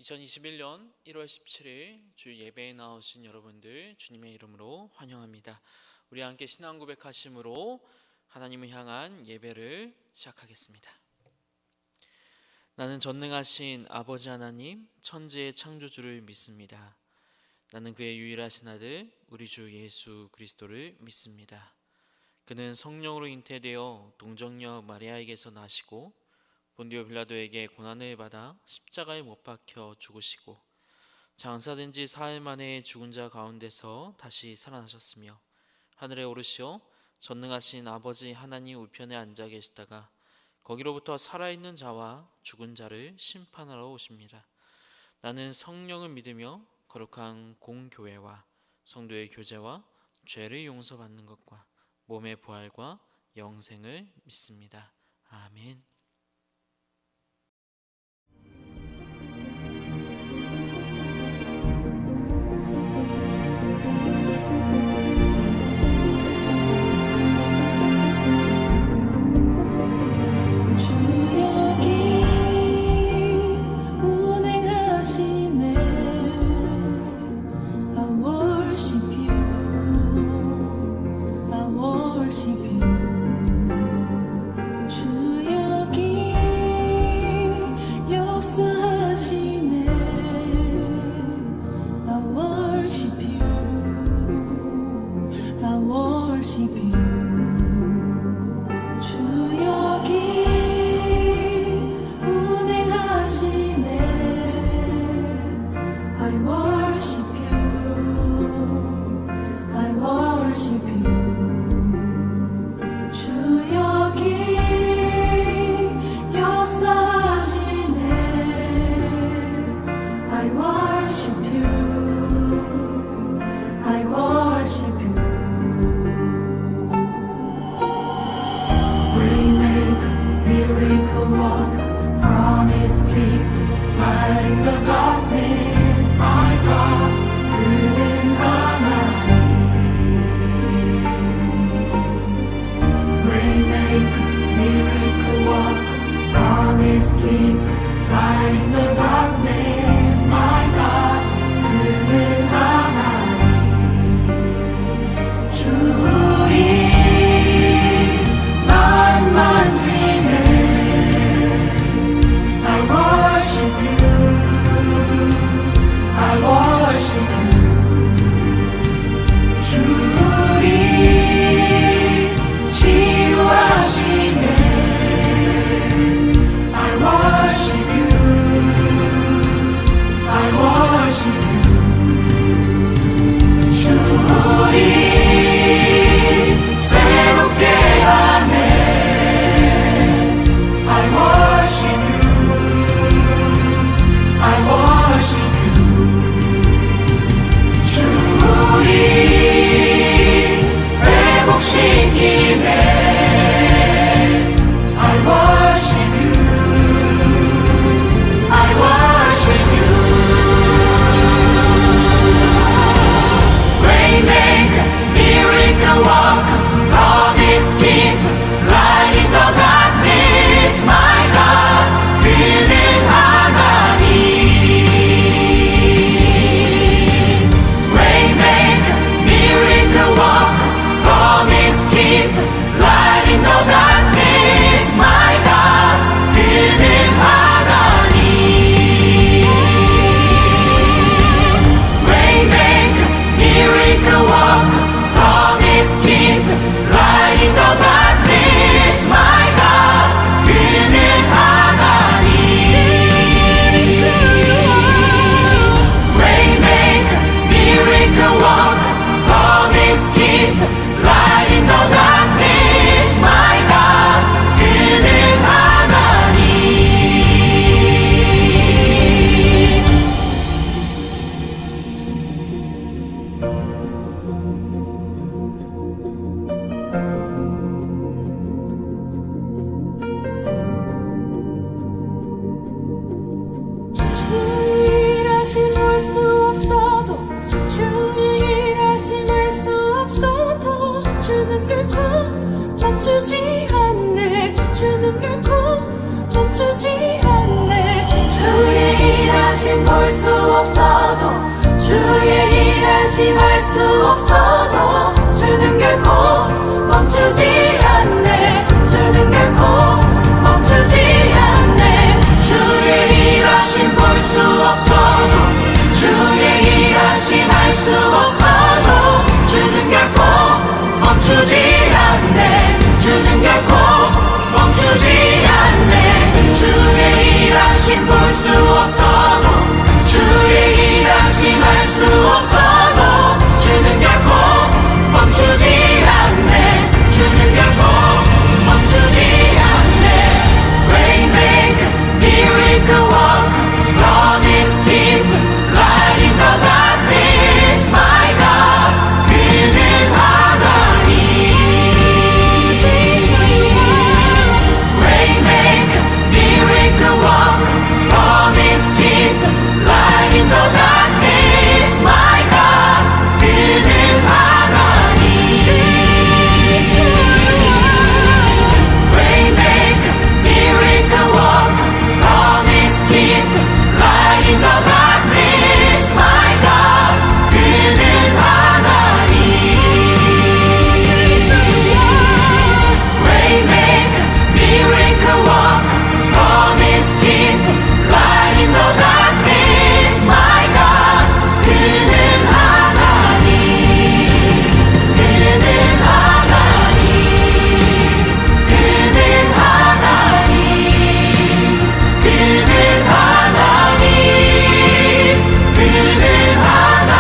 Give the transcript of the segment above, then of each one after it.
2021년 1월 17일 주 예배에 나오신 여러분들 주님의 이름으로 환영합니다. 우리 함께 신앙 고백하심으로 하나님을 향한 예배를 시작하겠습니다. 나는 전능하신 아버지 하나님 천지의 창조주를 믿습니다. 나는 그의 유일하신 아들 우리 주 예수 그리스도를 믿습니다. 그는 성령으로 잉태되어 동정녀 마리아에게서 나시고 본디오 빌라도에게 고난을 받아 십자가에 못 박혀 죽으시고 장사된 지 사흘 만에 죽은 자 가운데서 다시 살아나셨으며 하늘에 오르시어 전능하신 아버지 하나님 우편에 앉아 계시다가 거기로부터 살아있는 자와 죽은 자를 심판하러 오십니다. 나는 성령을 믿으며 거룩한 공교회와 성도의 교제와 죄를 용서받는 것과 몸의 부활과 영생을 믿습니다. 아멘. 멈추지 않네 주는 결코 멈추지 않네 주의 일하심 일하심 볼 수 없어도 주의 일하심 알 수 없어도 주는 결코 멈추지 않네. 주는 결코 멈추지 않네. 주의 일하심 볼 수 없어도 주의 일하심 알 수 없어도 주는 결코 멈추지 않네. 주는 결코 멈추지 않네. 주의 일하심 볼 수 없어도 주의 일하심 알 수 없어도 주는 결코 멈추지 않네. 주는 결코 멈추지 않네. Waymaker, miracle worker, promise keeper, light in the darkness, my God, 그는 하나님. Waymaker, miracle worker, promise keeper, light in the darkness, my God, 그는 하나님. Waymaker, miracle worker, promise keeper, light in the darkness, my God, 그는 하나님. Waymaker, miracle worker, promise keeper, light in the darkness, my God, 그는 하나님. 그는 하나님. 그는 하나님. 그는 하나님. 그는 하나님. 그는 하나님.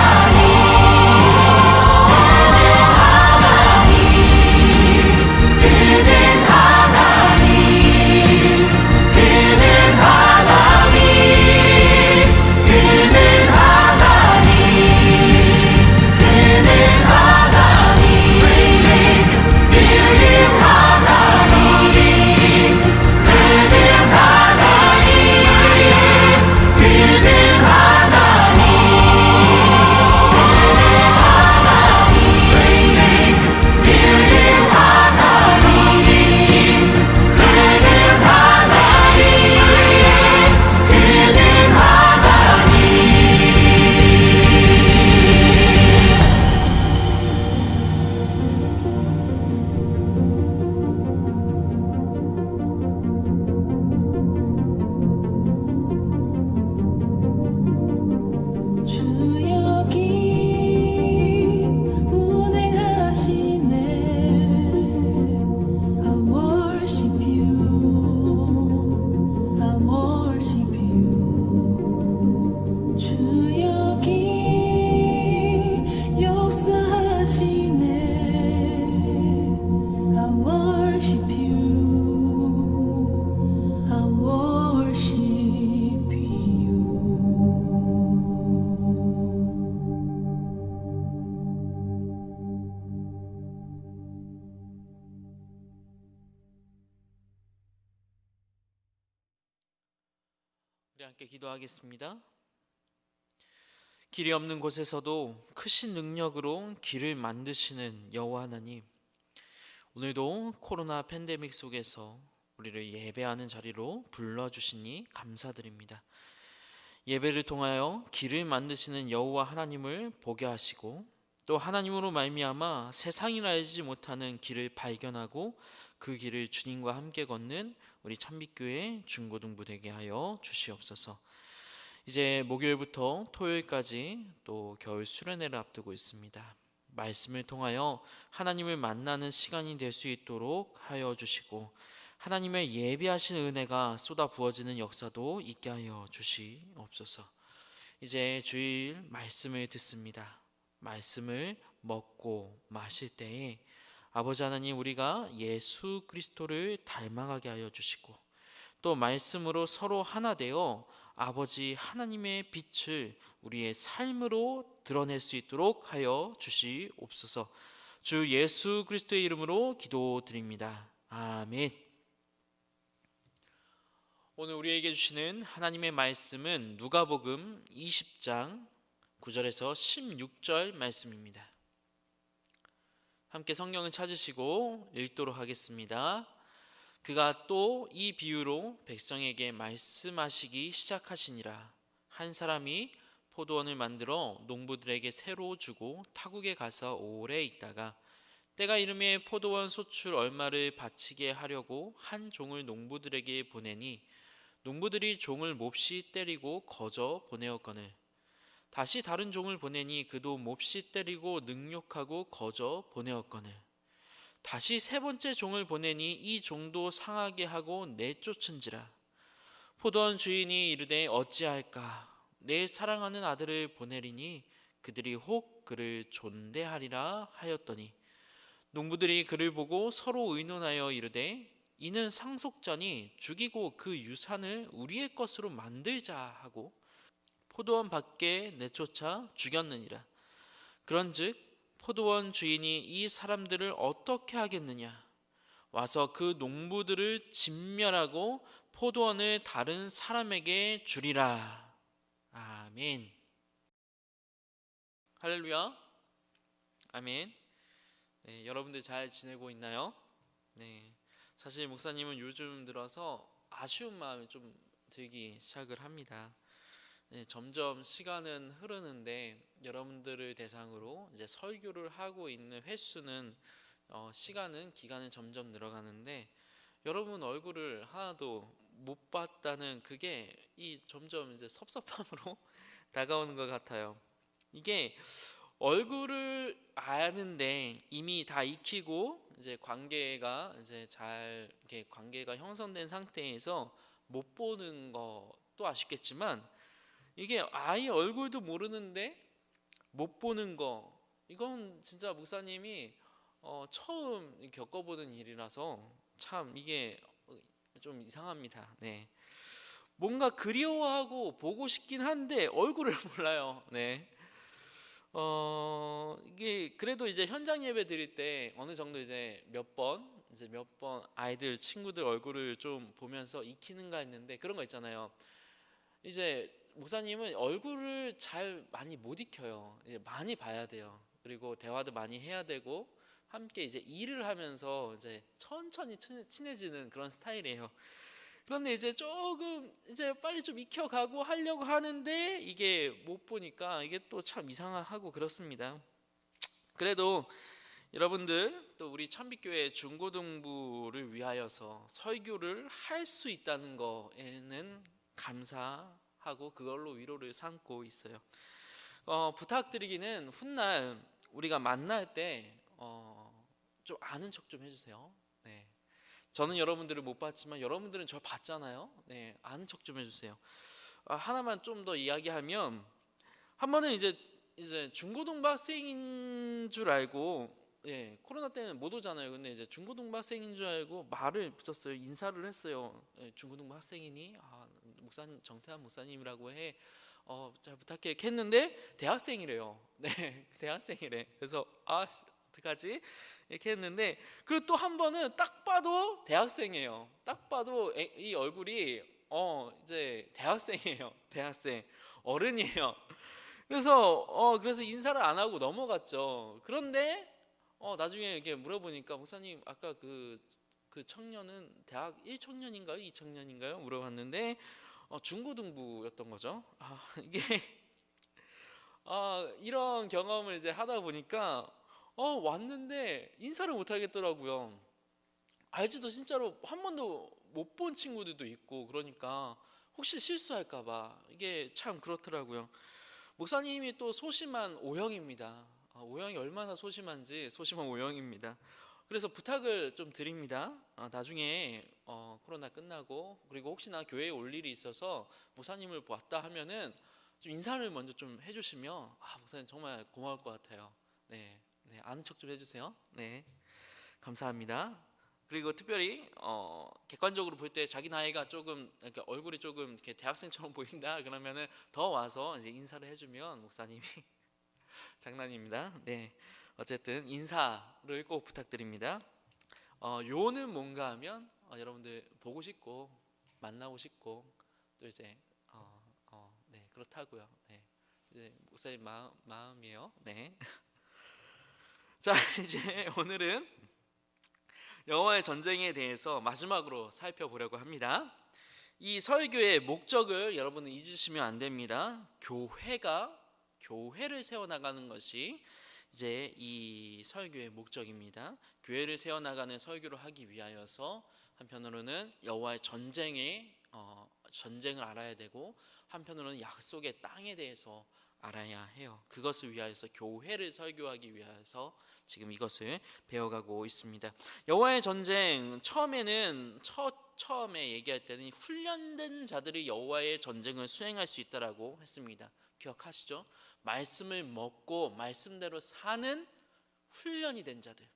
그는 하나님. 그는 하나님. 그는 하나님. 그는 하나님. 그는 하나님. 그는 하나님. 그는 하나님. 주역이 운행하시네. I worship you. I worship you. 주역이 역사하시네. I worship you. I worship you. 우리 함께 기도하겠습니다. 길이 없는 곳에서도 크신 능력으로 길을 만드시는 여호와 하나님, 오늘도 코로나 팬데믹 속에서 우리를 예배하는 자리로 불러주시니 감사드립니다. 예배를 통하여 길을 만드시는 여호와 하나님을 보게 하시고, 또 하나님으로 말미암아 세상이나 알지 못하는 길을 발견하고 그 길을 주님과 함께 걷는 우리 찬빛교회 중고등부 되게 하여 주시옵소서. 이제 목요일부터 토요일까지 또 겨울 수련회를 앞두고 있습니다. 말씀을 통하여 하나님을 만나는 시간이 될 수 있도록 하여 주시고, 하나님의 예비하신 은혜가 쏟아 부어지는 역사도 있게 하여 주시옵소서. 이제 주일 말씀을 듣습니다. 말씀을 먹고 마실 때에 아버지 하나님, 우리가 예수 그리스도를 닮아가게 하여 주시고, 또 말씀으로 서로 하나 되어 아버지 하나님의 빛을 우리의 삶으로 드러낼 수 있도록 하여 주시옵소서. 주 예수 그리스도의 이름으로 기도드립니다. 아멘. 오늘 우리에게 주시는 하나님의 말씀은 누가복음 20장 9절에서 16절 말씀입니다. 함께 성경을 찾으시고 읽도록 하겠습니다. 그가 또 이 비유로 백성에게 말씀하시기 시작하시니라. 한 사람이 포도원을 만들어 농부들에게 새로 주고 타국에 가서 오래 있다가 때가 이름에 포도원 소출 얼마를 바치게 하려고 한 종을 농부들에게 보내니 농부들이 종을 몹시 때리고 거저 보내었거늘 다시 다른 종을 보내니 그도 몹시 때리고 능욕하고 거저 보내었거늘 다시 세 번째 종을 보내니 이 종도 상하게 하고 내쫓은지라 포도원 주인이 이르되 어찌할까 내 사랑하는 아들을 보내리니 그들이 혹 그를 존대하리라 하였더니 농부들이 그를 보고 서로 의논하여 이르되 이는 상속자니 죽이고 그 유산을 우리의 것으로 만들자 하고 포도원 밖에 내쫓아 죽였느니라. 그런즉 포도원 주인이 이 사람들을 어떻게 하겠느냐 와서 그 농부들을 진멸하고 포도원을 다른 사람에게 주리라. 아멘. 할렐루야. 아멘. 네, 여러분들 잘 지내고 있나요? 네. 사실 목사님은 요즘 들어서 아쉬운 마음이 좀 들기 시작을 합니다. 네, 점점 시간은 흐르는데 여러분들을 대상으로 이제 설교를 하고 있는 횟수는 시간은 기간은 점점 늘어가는데 여러분 얼굴을 하나도 못 봤다는 그게 이 점점 이제 섭섭함으로 다가오는 것 같아요. 이게 얼굴을 아는데 이미 다 익히고 이제 관계가 이제 잘 이렇게 관계가 형성된 상태에서 못 보는 것도 아쉽겠지만 이게 아예 얼굴도 모르는데 못 보는 거 이건 진짜 목사님이 처음 겪어보는 일이라서 참 이게 좀 이상합니다. 네. 뭔가 그리워하고 보고 싶긴 한데 얼굴을 몰라요. 네. 이게 그래도 이제 현장 예배 드릴 때 어느 정도 이제 몇 번 아이들 친구들 얼굴을 좀 보면서 익히는가 했는데 그런 거 있잖아요. 이제 목사님은 얼굴을 잘 많이 못 익혀요. 이제 많이 봐야 돼요. 그리고 대화도 많이 해야 되고 함께 이제 일을 하면서 이제 천천히 친해지는 그런 스타일이에요. 그런데 이제 조금 이제 빨리 좀 익혀가고 하려고 하는데 이게 못 보니까 이게 또 참 이상하고 그렇습니다. 그래도 여러분들 또 우리 찬빛교회 중고등부를 위하여서 설교를 할 수 있다는 거에는 감사하고 그걸로 위로를 삼고 있어요. 부탁드리기는 훗날 우리가 만날 때 좀 아는 척 좀 해주세요. 네. 저는 여러분들을 못 봤지만 여러분들은 저 봤잖아요. 네, 아는 척 좀 해주세요. 하나만 좀 더 이야기하면 한 번은 이제 중고등부 학생인 줄 알고 코로나 때는 못 오잖아요. 근데 이제 중고등부 학생인 줄 알고 말을 붙였어요. 인사를 했어요. 중고등부 학생이니 목사님 정태환 목사님이라고 해. 잘 부탁해 이렇게 했는데 대학생이래요. 네, 대학생이래. 그래서 어떡하지? 이렇게 했는데 그리고 또 한 번은 딱 봐도 대학생이에요. 딱 봐도 이 얼굴이 이제 대학생이에요. 대학생 어른이에요. 그래서 인사를 안 하고 넘어갔죠. 그런데 나중에 이렇게 물어보니까 목사님 아까 그 청년은 대학 1청년인가요? 2청년인가요? 물어봤는데 중고등부였던 거죠. 이게 이런 경험을 이제 하다 보니까 왔는데 인사를 못 하겠더라고요. 알지도 진짜로 한 번도 못 본 친구들도 있고 그러니까 혹시 실수할까 봐 이게 참 그렇더라고요. 목사님이 또 소심한 O형입니다. O형이 얼마나 소심한지 소심한 O형입니다. 그래서 부탁을 좀 드립니다. 나중에 코로나 끝나고 그리고 혹시나 교회에 올 일이 있어서 목사님을 보았다 하면은 좀 인사를 먼저 좀 해주시면 목사님 정말 고마울 것 같아요. 네, 아는 척 좀 해주세요. 네, 감사합니다. 그리고 특별히 객관적으로 볼 때 자기 나이가 조금 이렇게 얼굴이 조금 이렇게 대학생처럼 보인다 그러면은 더 와서 이제 인사를 해주면 목사님이 장난입니다. 네, 어쨌든 인사를 꼭 부탁드립니다. 요는 뭔가 하면 여러분들 보고 싶고 만나고 싶고 또 이제 네, 그렇다고요. 네, 이제 목사님 마음이에요. 네. 자, 이제 오늘은 여호와의 전쟁에 대해서 마지막으로 살펴보려고 합니다. 이 설교의 목적을 여러분은 잊으시면 안 됩니다. 교회를 세워나가는 것이 이제 이 설교의 목적입니다. 교회를 세워나가는 설교를 하기 위하여서 한편으로는 여호와의 전쟁을 알아야 되고, 한편으로는 약속의 땅에 대해서 알아야 해요. 그것을 위하여서 교회를 설교하기 위해서 지금 이것을 배워가고 있습니다. 여호와의 전쟁, 처음에 얘기할 때는 훈련된 자들이 여호와의 전쟁을 수행할 수 있다라고 했습니다. 기억하시죠? 말씀을 먹고 말씀대로 사는 훈련이 된 자들,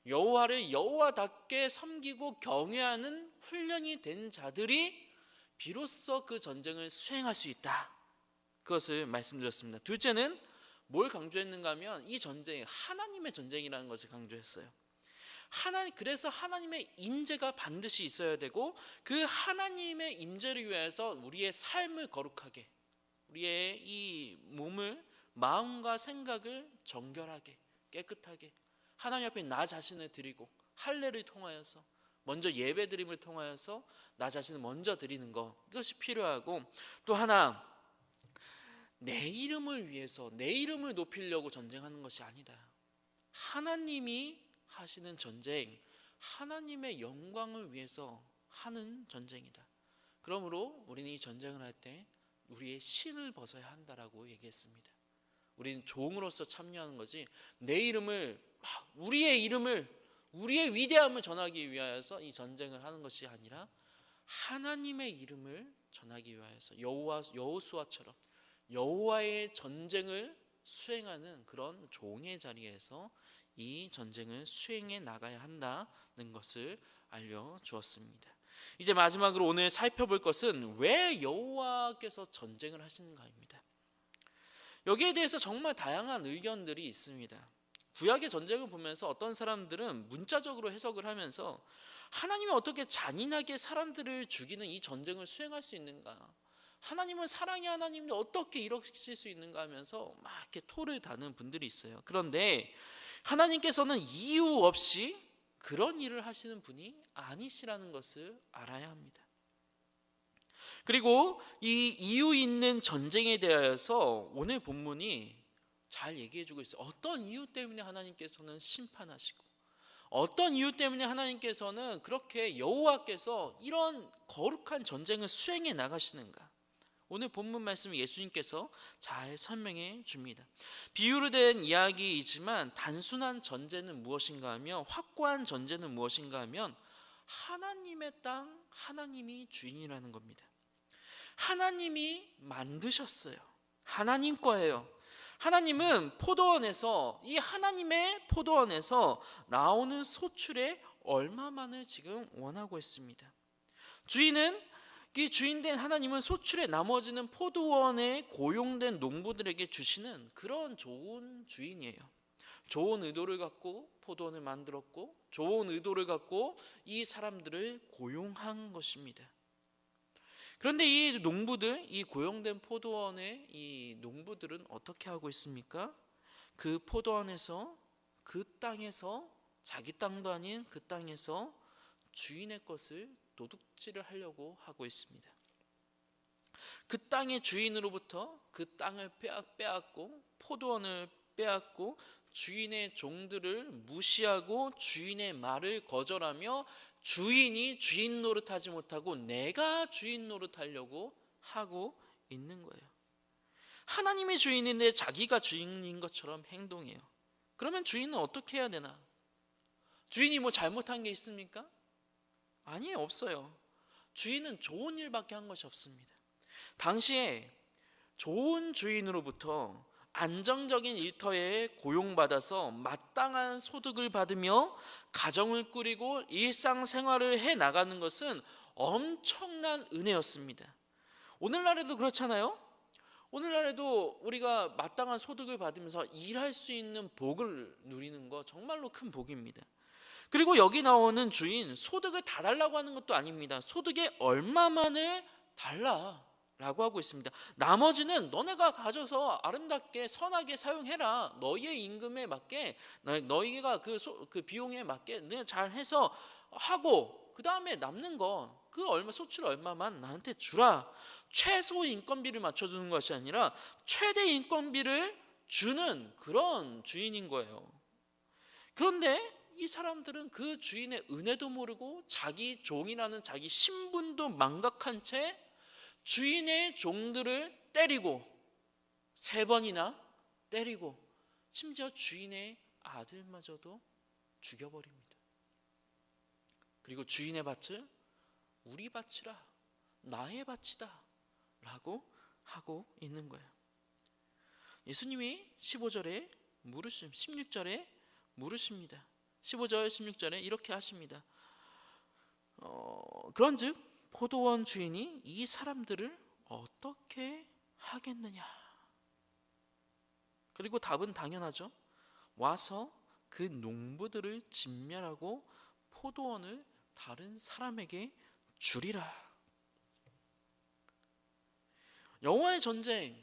여호와를 여호와답게 섬기고 경외하는 훈련이 된 자들이 비로소 그 전쟁을 수행할 수 있다. 그것을 말씀드렸습니다. 둘째는 뭘 강조했는가 하면 이 전쟁이 하나님의 전쟁이라는 것을 강조했어요. 그래서 하나님의 임재가 반드시 있어야 되고, 그 하나님의 임재를 위해서 우리의 삶을 거룩하게, 우리의 이 몸을, 마음과 생각을 정결하게 깨끗하게 하나님 앞에 나 자신을 드리고, 할례를 통하여서 먼저 예배드림을 통하여서 나 자신을 먼저 드리는 것, 이것이 필요하고, 또 하나 내 이름을 위해서 내 이름을 높이려고 전쟁하는 것이 아니다. 하나님이 하시는 전쟁, 하나님의 영광을 위해서 하는 전쟁이다. 그러므로 우리는 이 전쟁을 할 때 우리의 신을 벗어야 한다라고 얘기했습니다. 우리는 종으로서 참여하는 것이 내 이름을, 우리의 이름을, 우리의 위대함을 전하기 위하여서 이 전쟁을 하는 것이 아니라 하나님의 이름을 전하기 위하여서 여호수아처럼 여호와의 전쟁을 수행하는 그런 종의 자리에서 이 전쟁을 수행해 나가야 한다는 것을 알려주었습니다. 이제 마지막으로 오늘 살펴볼 것은 왜 여호와께서 전쟁을 하시는가입니다. 여기에 대해서 정말 다양한 의견들이 있습니다. 구약의 전쟁을 보면서 어떤 사람들은 문자적으로 해석을 하면서 하나님이 어떻게 잔인하게 사람들을 죽이는 이 전쟁을 수행할 수 있는가, 하나님은 사랑의 하나님인데 어떻게 이러실 수 있는가 하면서 막 이렇게 토를 다는 분들이 있어요. 그런데 하나님께서는 이유 없이 그런 일을 하시는 분이 아니시라는 것을 알아야 합니다. 그리고 이 이유 있는 전쟁에 대하여서 오늘 본문이 잘 얘기해주고 있어요. 어떤 이유 때문에 하나님께서는 심판하시고, 어떤 이유 때문에 하나님께서는 그렇게 여호와께서 이런 거룩한 전쟁을 수행해 나가시는가, 오늘 본문 말씀을 예수님께서 잘 설명해 줍니다. 비유로 된 이야기이지만 단순한 전제는 무엇인가 하면, 확고한 전제는 무엇인가 하면 하나님의 땅, 하나님이 주인이라는 겁니다. 하나님이 만드셨어요. 하나님 거예요. 하나님은 포도원에서, 이 하나님의 포도원에서 나오는 소출의 얼마만을 지금 원하고 있습니다. 이 주인된 하나님은 소출에 나머지는 포도원에 고용된 농부들에게 주시는 그런 좋은 주인이에요. 좋은 의도를 갖고 포도원을 만들었고, 좋은 의도를 갖고 이 사람들을 고용한 것입니다. 그런데 이 농부들, 이 고용된 포도원의 이 농부들은 어떻게 하고 있습니까? 그 포도원에서, 그 땅에서, 자기 땅도 아닌 그 땅에서 주인의 것을 도둑질을 하려고 하고 있습니다. 그 땅의 주인으로부터 그 땅을 빼앗고, 포도원을 빼앗고, 주인의 종들을 무시하고 주인의 말을 거절하며 주인이 주인 노릇하지 못하고 내가 주인 노릇하려고 하고 있는 거예요. 하나님이 주인인데 자기가 주인인 것처럼 행동해요. 그러면 주인은 어떻게 해야 되나? 주인이 뭐 잘못한 게 있습니까? 아니에요, 없어요. 주인은 좋은 일밖에 한 것이 없습니다. 당시에 좋은 주인으로부터 안정적인 일터에 고용받아서 마땅한 소득을 받으며 가정을 꾸리고 일상생활을 해나가는 것은 엄청난 은혜였습니다. 오늘날에도 그렇잖아요. 오늘날에도 우리가 마땅한 소득을 받으면서 일할 수 있는 복을 누리는 거 정말로 큰 복입니다. 그리고 여기 나오는 주인, 소득을 다 달라고 하는 것도 아닙니다. 소득의 얼마만을 달라라고 하고 있습니다. 나머지는 너네가 가져서 아름답게 선하게 사용해라. 너희의 임금에 맞게, 너희가 그 비용에 맞게 잘 해서 하고, 그 다음에 남는 거 그 얼마 소출 얼마만 나한테 주라. 최소 인건비를 맞춰주는 것이 아니라 최대 인건비를 주는 그런 주인인 거예요. 그런데 이 사람들은 그 주인의 은혜도 모르고 자기 종이라는 자기 신분도 망각한 채 주인의 종들을 때리고 3번이나 때리고 심지어 주인의 아들마저도 죽여버립니다. 그리고 주인의 밭을 우리 밭이라, 나의 밭이다 라고 하고 있는 거예요. 예수님이 15절에 16절에 물으십니다. 15절 16절에 이렇게 하십니다. 그런즉 포도원 주인이 이 사람들을 어떻게 하겠느냐. 그리고 답은 당연하죠. 와서 그 농부들을 진멸하고 포도원을 다른 사람에게 주리라. 여호와의 전쟁,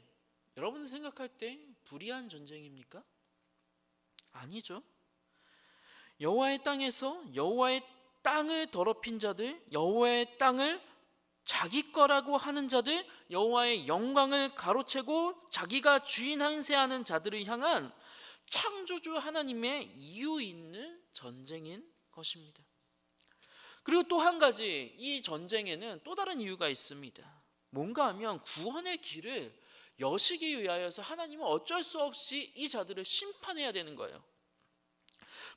여러분 생각할 때 불의한 전쟁입니까? 아니죠. 여호와의 땅에서 여호와의 땅을 더럽힌 자들, 여호와의 땅을 자기 거라고 하는 자들, 여호와의 영광을 가로채고 자기가 주인 행세하는 자들을 향한 창조주 하나님의 이유 있는 전쟁인 것입니다. 그리고 또 한 가지, 이 전쟁에는 또 다른 이유가 있습니다. 뭔가 하면 구원의 길을 여시기 위하여서 하나님은 어쩔 수 없이 이 자들을 심판해야 되는 거예요.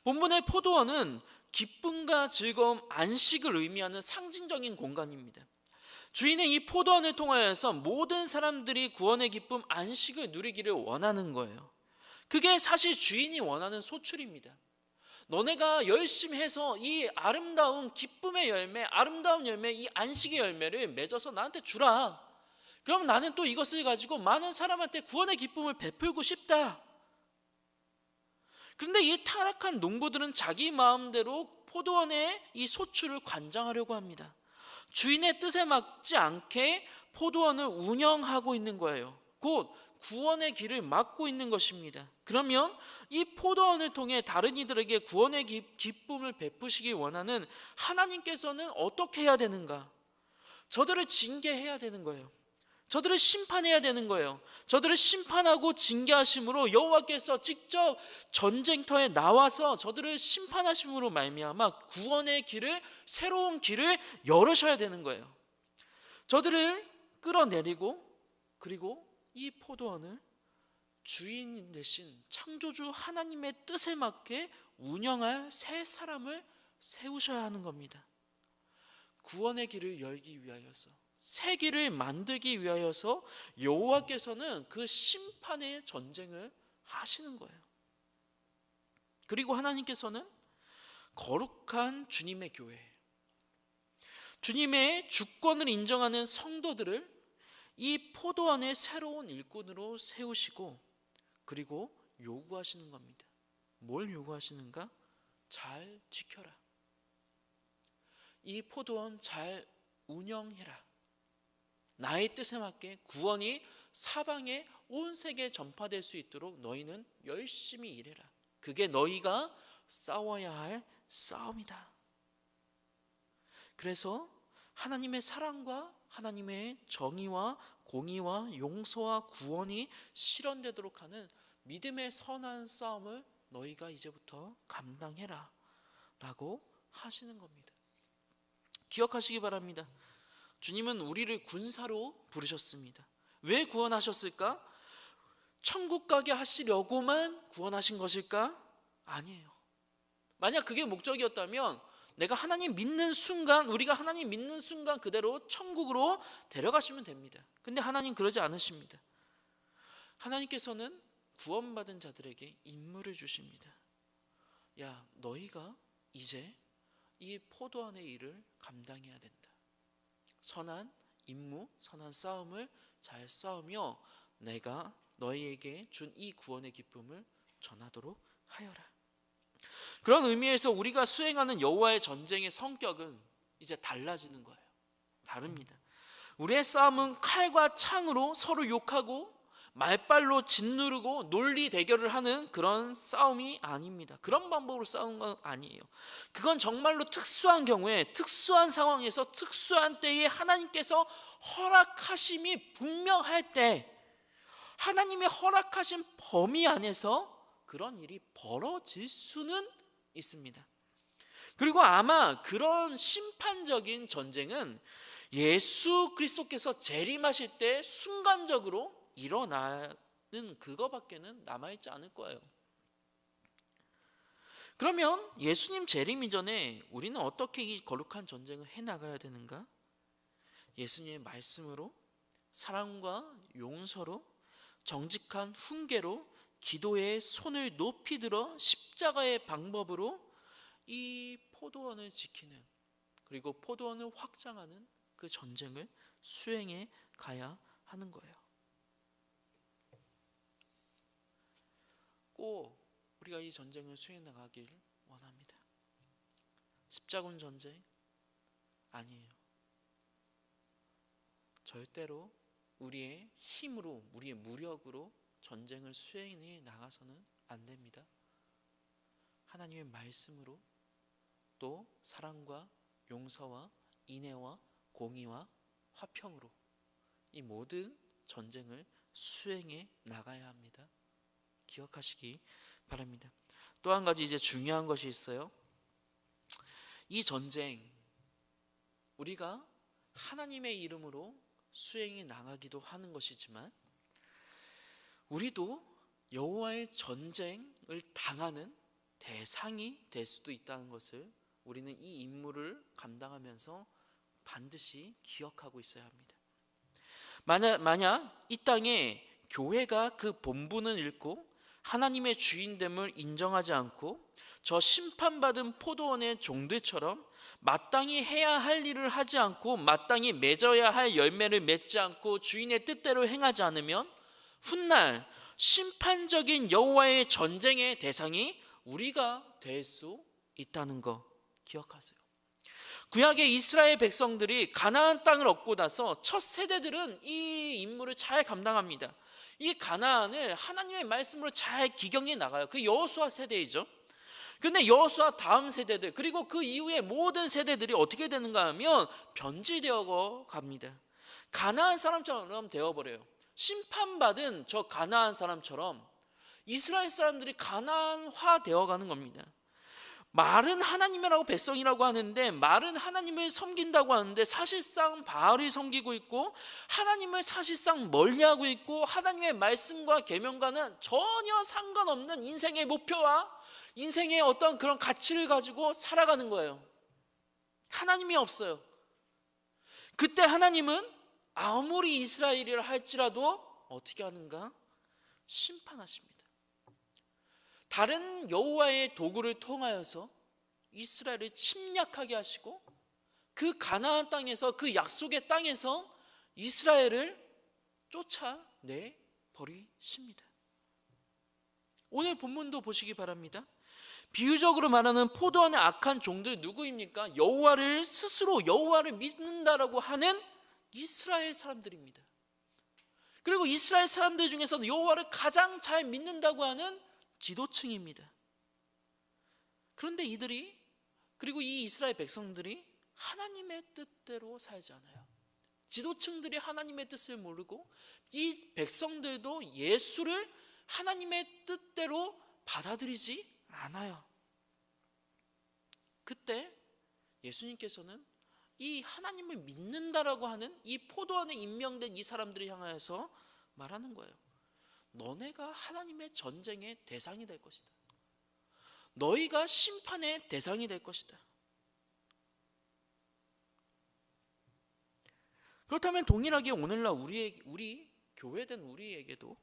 본문의 포도원은 기쁨과 즐거움, 안식을 의미하는 상징적인 공간입니다. 주인의 이 포도원을 통하여서 모든 사람들이 구원의 기쁨, 안식을 누리기를 원하는 거예요. 그게 사실 주인이 원하는 소출입니다. 너네가 열심히 해서 이 아름다운 기쁨의 열매, 아름다운 열매, 이 안식의 열매를 맺어서 나한테 주라. 그럼 나는 또 이것을 가지고 많은 사람한테 구원의 기쁨을 베풀고 싶다. 그런데 이 타락한 농부들은 자기 마음대로 포도원의 이 소출을 관장하려고 합니다. 주인의 뜻에 맞지 않게 포도원을 운영하고 있는 거예요. 곧 구원의 길을 막고 있는 것입니다. 그러면 이 포도원을 통해 다른 이들에게 구원의 기쁨을 베푸시기 원하는 하나님께서는 어떻게 해야 되는가? 저들을 징계해야 되는 거예요. 저들을 심판해야 되는 거예요. 저들을 심판하고 징계하심으로 여호와께서 직접 전쟁터에 나와서 저들을 심판하심으로 말미암아 구원의 길을, 새로운 길을 열으셔야 되는 거예요. 저들을 끌어내리고 그리고 이 포도원을 주인 되신 창조주 하나님의 뜻에 맞게 운영할 새 사람을 세우셔야 하는 겁니다. 구원의 길을 열기 위하여서, 새 길을 만들기 위하여서 여호와께서는 그 심판의 전쟁을 하시는 거예요. 그리고 하나님께서는 거룩한 주님의 교회, 주님의 주권을 인정하는 성도들을 이 포도원의 새로운 일꾼으로 세우시고 그리고 요구하시는 겁니다. 뭘 요구하시는가? 잘 지켜라. 이 포도원 잘 운영해라. 나의 뜻에 맞게 구원이 사방에 온 세계에 전파될 수 있도록 너희는 열심히 일해라. 그게 너희가 싸워야 할 싸움이다. 그래서 하나님의 사랑과 하나님의 정의와 공의와 용서와 구원이 실현되도록 하는 믿음의 선한 싸움을 너희가 이제부터 감당해라 라고 하시는 겁니다. 기억하시기 바랍니다. 주님은 우리를 군사로 부르셨습니다. 왜 구원하셨을까? 천국 가게 하시려고만 구원하신 것일까? 아니에요. 만약 그게 목적이었다면 내가 하나님 믿는 순간, 우리가 하나님 믿는 순간 그대로 천국으로 데려가시면 됩니다. 근데 하나님 그러지 않으십니다. 하나님께서는 구원받은 자들에게 임무를 주십니다. 야, 너희가 이제 이 포도원의 일을 감당해야 된다. 선한 임무, 선한 싸움을 잘 싸우며 내가 너희에게 준 이 구원의 기쁨을 전하도록 하여라. 그런 의미에서 우리가 수행하는 여호와의 전쟁의 성격은 이제 달라지는 거예요. 다릅니다. 우리의 싸움은 칼과 창으로 서로 욕하고 말빨로 짓누르고 논리 대결을 하는 그런 싸움이 아닙니다. 그런 방법으로 싸우는 건 아니에요. 그건 정말로 특수한 경우에 특수한 상황에서 특수한 때에 하나님께서 허락하심이 분명할 때 하나님의 허락하신 범위 안에서 그런 일이 벌어질 수는 있습니다. 그리고 아마 그런 심판적인 전쟁은 예수 그리스도께서 재림하실 때 순간적으로 일어나는 그거밖에는 남아있지 않을 거예요. 그러면 예수님 재림 이전에 우리는 어떻게 이 거룩한 전쟁을 해나가야 되는가? 예수님의 말씀으로, 사랑과 용서로, 정직한 훈계로, 기도에 손을 높이 들어 십자가의 방법으로 이 포도원을 지키는, 그리고 포도원을 확장하는 그 전쟁을 수행해 가야 하는 거예요. 꼭 우리가 이 전쟁을 수행해 나가길 원합니다. 십자군 전쟁 아니에요. 절대로 우리의 힘으로, 우리의 무력으로 전쟁을 수행해 나가서는 안 됩니다. 하나님의 말씀으로, 또 사랑과 용서와 인애와 공의와 화평으로 이 모든 전쟁을 수행해 나가야 합니다. 기억하시기 바랍니다. 또 한 가지 이제 중요한 것이 있어요. 이 전쟁 우리가 하나님의 이름으로 수행해 나가기도 하는 것이지만 우리도 여호와의 전쟁을 당하는 대상이 될 수도 있다는 것을 우리는 이 임무를 감당하면서 반드시 기억하고 있어야 합니다. 만약 이 땅에 교회가 그 본분을 잃고 하나님의 주인됨을 인정하지 않고 저 심판받은 포도원의 종들처럼 마땅히 해야 할 일을 하지 않고 마땅히 맺어야 할 열매를 맺지 않고 주인의 뜻대로 행하지 않으면 훗날 심판적인 여호와의 전쟁의 대상이 우리가 될 수 있다는 거 기억하세요. 구약의 이스라엘 백성들이 가나안 땅을 얻고 나서 첫 세대들은 이 임무를 잘 감당합니다. 이 가나안을 하나님의 말씀으로 잘 기경해 나가요. 그 여호수아 세대이죠. 근데 여호수아 다음 세대들, 그리고 그 이후의 모든 세대들이 어떻게 되는가 하면 변질되어 갑니다. 가나안 사람처럼 되어버려요. 심판받은 저 가나안 사람처럼 이스라엘 사람들이 가나안화 되어가는 겁니다. 말은 하나님이라고 백성이라고 하는데, 말은 하나님을 섬긴다고 하는데 사실상 바알을 섬기고 있고 하나님을 사실상 멀리하고 있고 하나님의 말씀과 계명과는 전혀 상관없는 인생의 목표와 인생의 어떤 그런 가치를 가지고 살아가는 거예요. 하나님이 없어요. 그때 하나님은 아무리 이스라엘이라 할지라도 어떻게 하는가? 심판하십니다. 다른 여호와의 도구를 통하여서 이스라엘을 침략하게 하시고 그 가나안 땅에서, 그 약속의 땅에서 이스라엘을 쫓아내 버리십니다. 오늘 본문도 보시기 바랍니다. 비유적으로 말하는 포도원의 악한 종들 누구입니까? 여호와를 스스로 여호와를 믿는다라고 하는 이스라엘 사람들입니다. 그리고 이스라엘 사람들 중에서도 여호와를 가장 잘 믿는다고 하는 지도층입니다. 그런데 이들이, 그리고 이 이스라엘 백성들이 하나님의 뜻대로 살지 않아요. 지도층들이 하나님의 뜻을 모르고 이 백성들도 예수를 하나님의 뜻대로 받아들이지 않아요. 그때 예수님께서는 이 하나님을 믿는다라고 하는 이 포도원에 임명된 이 사람들을 향하여서 말하는 거예요. 너네가 하나님의 전쟁의 대상이 될 것이다. 너희가 심판의 대상이 될 것이다. 그렇다면 동일하게 오늘날 우리 교회된 우리에게도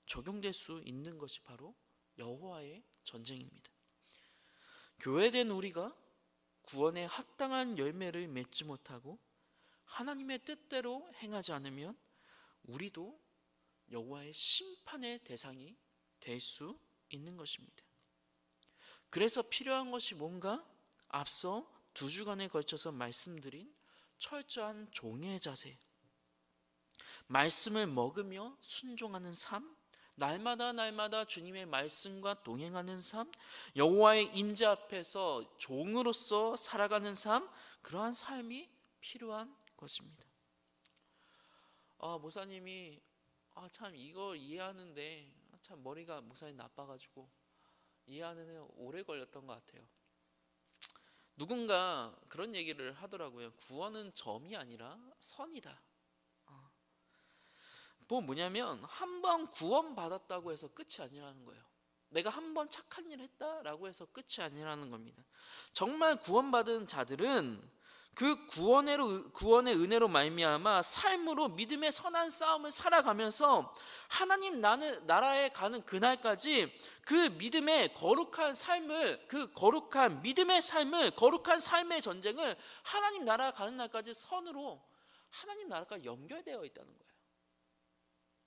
적용될 수 있는 것이 바로 여호와의 전쟁입니다. 교회된 우리가 구원에 합당한 열매를 맺지 못하고 하나님의 뜻대로 행하지 않으면 우리도 여호와의 심판의 대상이 될 수 있는 것입니다. 그래서 필요한 것이 뭔가? 앞서 2주간에 걸쳐서 말씀드린 철저한 종의 자세, 말씀을 먹으며 순종하는 삶, 날마다 날마다 주님의 말씀과 동행하는 삶, 여호와의 임재 앞에서 종으로서 살아가는 삶, 그러한 삶이 필요한 것입니다. 목사님이 참 이걸 이해하는데 참 머리가 목사님 나빠가지고 이해하는 데 오래 걸렸던 것 같아요. 누군가 그런 얘기를 하더라고요. 구원은 점이 아니라 선이다. 뭐냐면 한 번 구원받았다고 해서 끝이 아니라는 거예요. 내가 한 번 착한 일 했다라고 해서 끝이 아니라는 겁니다. 정말 구원받은 자들은 그 구원의 은혜로 말미암아 삶으로 믿음의 선한 싸움을 살아가면서 하나님 나라에 가는 그날까지 그 믿음의 거룩한 삶을, 그 거룩한 믿음의 삶을, 거룩한 삶의 전쟁을 하나님 나라 가는 날까지 선으로 하나님 나라가 연결되어 있다는 거예요.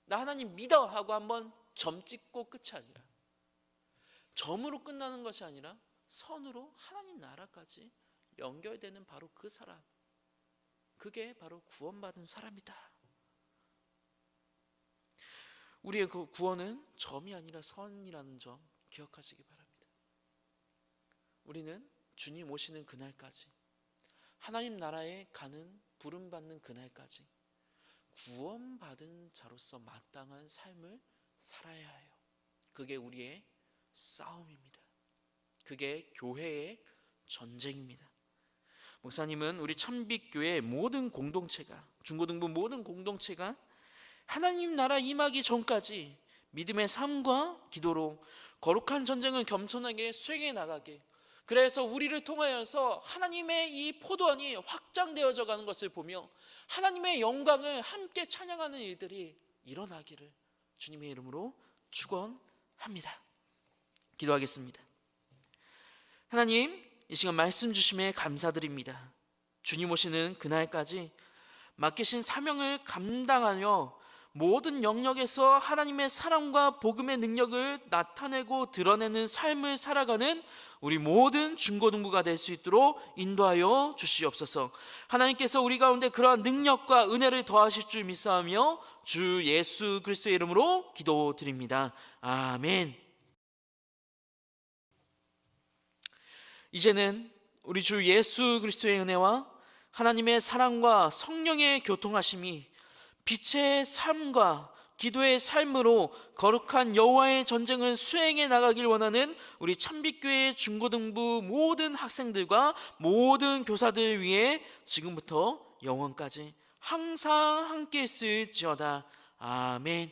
나 하나님 믿어 하고 한번 점 찍고 끝이 아니라, 점으로 끝나는 것이 아니라 선으로 하나님 나라까지 연결되는 바로 그 사람, 그게 바로 구원받은 사람이다. 우리의 그 구원은 점이 아니라 선이라는 점 기억하시기 바랍니다. 우리는 주님 오시는 그날까지, 하나님 나라에 가는 부름받는 그날까지 구원받은 자로서 마땅한 삶을 살아야 해요. 그게 우리의 싸움입니다. 그게 교회의 전쟁입니다. 목사님은 우리 참빛교회 모든 공동체가, 중고등부 모든 공동체가 하나님 나라 임하기 전까지 믿음의 삶과 기도로 거룩한 전쟁을 겸손하게 수행해 나가게, 그래서 우리를 통하여서 하나님의 이 포도원이 확장되어져 가는 것을 보며 하나님의 영광을 함께 찬양하는 일들이 일어나기를 주님의 이름으로 축원합니다. 기도하겠습니다. 하나님, 이 시간 말씀 주심에 감사드립니다. 주님 오시는 그날까지 맡기신 사명을 감당하며 모든 영역에서 하나님의 사랑과 복음의 능력을 나타내고 드러내는 삶을 살아가는 우리 모든 중고등부가 될 수 있도록 인도하여 주시옵소서. 하나님께서 우리 가운데 그러한 능력과 은혜를 더하실 줄 믿사오며 주 예수 그리스도의 이름으로 기도드립니다. 아멘. 이제는 우리 주 예수 그리스도의 은혜와 하나님의 사랑과 성령의 교통하심이 빛의 삶과 기도의 삶으로 거룩한 여호와의 전쟁을 수행해 나가길 원하는 우리 참빛교회 중고등부 모든 학생들과 모든 교사들 위해 지금부터 영원까지 항상 함께 있을지어다. 아멘.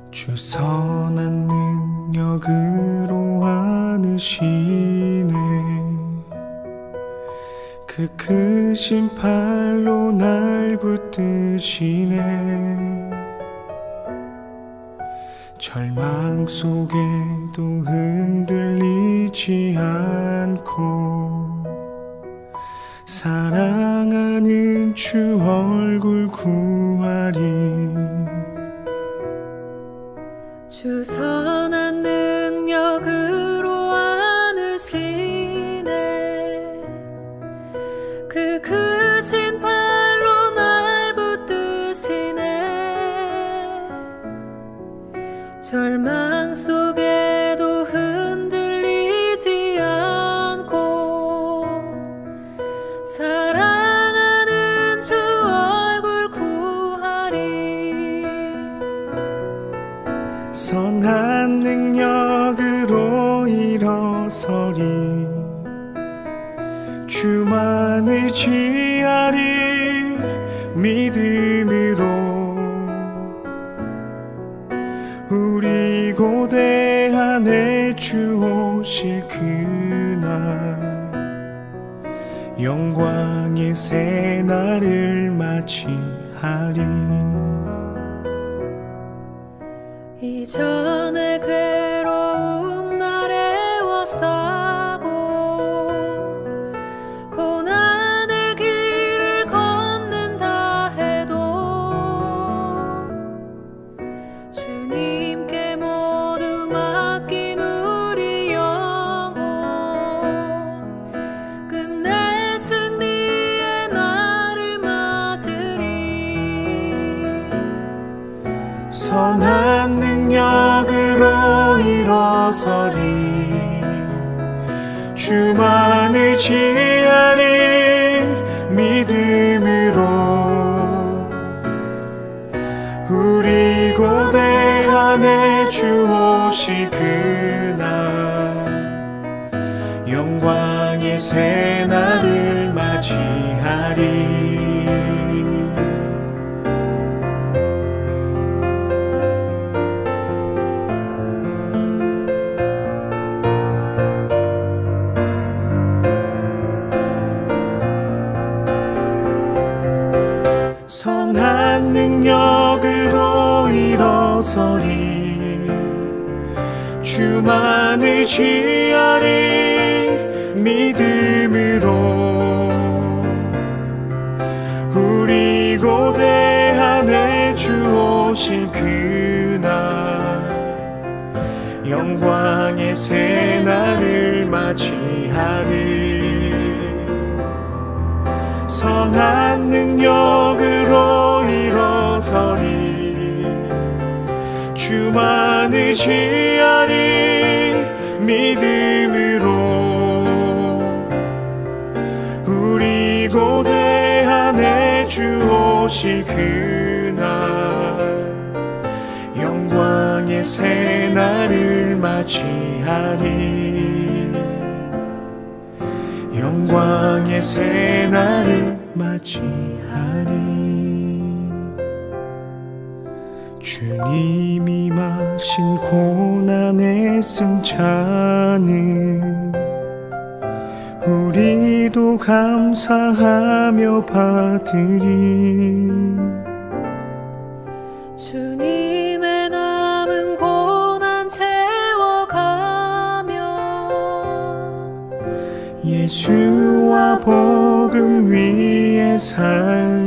주 선한 능력으로 안으시네. 그 크신 팔로 날 붙드시네. 절망 속에도 흔들리지 않고 사랑하는 주 얼굴 구하리. 주 선한 능력으로 안으시네. 그 크신 팔로 날 붙드시네. 절망 속에도 흔들리지 않고 사랑하는 주 얼굴 구하리. 선한 능력으로 일어서리. 주만 의지하리. 믿음으로 우리 고대안에 주 오실 그날 영광의 새날을 맞이하리. 이전의 괴로움 날에워 싸고 고난의 길 일어서리 주만 의지하리 믿음으로 우리 고대하네 주 오실 그날 영광의 새날을 맞이하리 선한 능력으로 일어서리 주만 의지하리 믿음으로 우리 고대하네 주 오실 그날 영광의 새날을 맞이하리 선한 능력으로 일어서리 주만 의지하리 믿음으로 우리 고대하네 주 오실 그날 영광의 새날을 맞이하리 영광의 새날을 맞이하리 주님이 마신 고난의 승차는 우리도 감사하며 받으리 주님의 남은 고난 채워가며 예수와 복음 위에 살